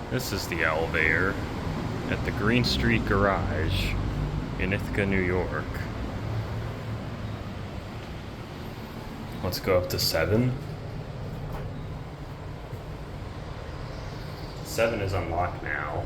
This is the elevator at the Green Street Garage in Ithaca, New York. Let's go up to 7. 7 is unlocked now.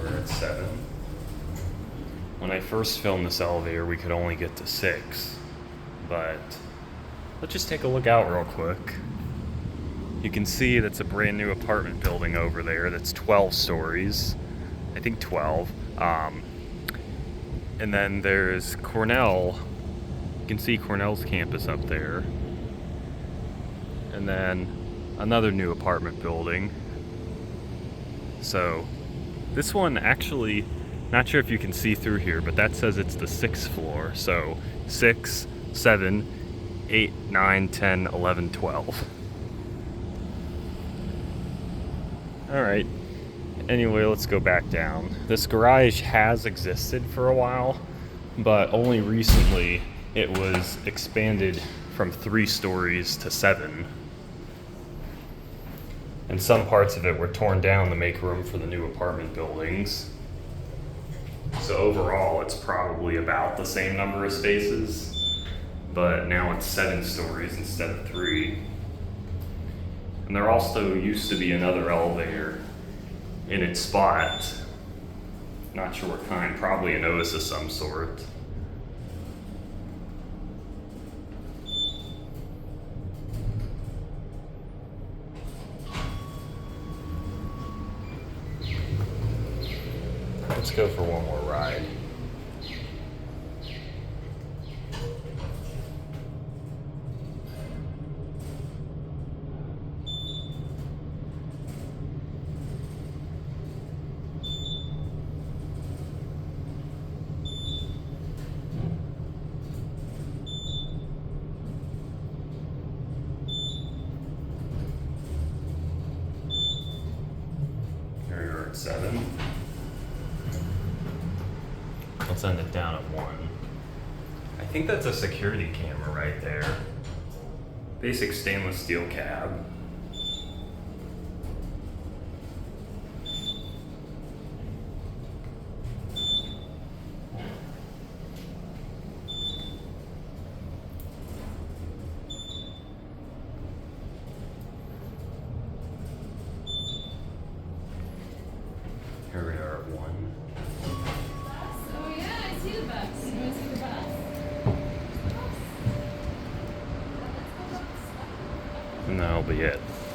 We're at 7. When I first filmed this elevator, we could only get to 6, but let's just take a look out real quick. You can see that's a brand new apartment building over there that's 12 stories. I think 12. And then there's Cornell. You can see Cornell's campus up there. And then another new apartment building. So this one actually, not sure if you can see through here, but that says it's the 6th floor. So 6, 7, 8, 9, 10, 11, 12. Alright, anyway, let's go back down. This garage has existed for a while, but only recently it was expanded from 3 stories to 7. And some parts of it were torn down to make room for the new apartment buildings. So overall, it's probably about the same number of spaces, but now it's 7 stories instead of 3. And there also used to be another elevator in its spot. Not sure what kind, probably an Otis of some sort. Let's go for one more ride. Here we are at 7. Let's end it down at 1. I think that's a security camera right there. Basic stainless steel cab. Here we are at 1. And that'll be it.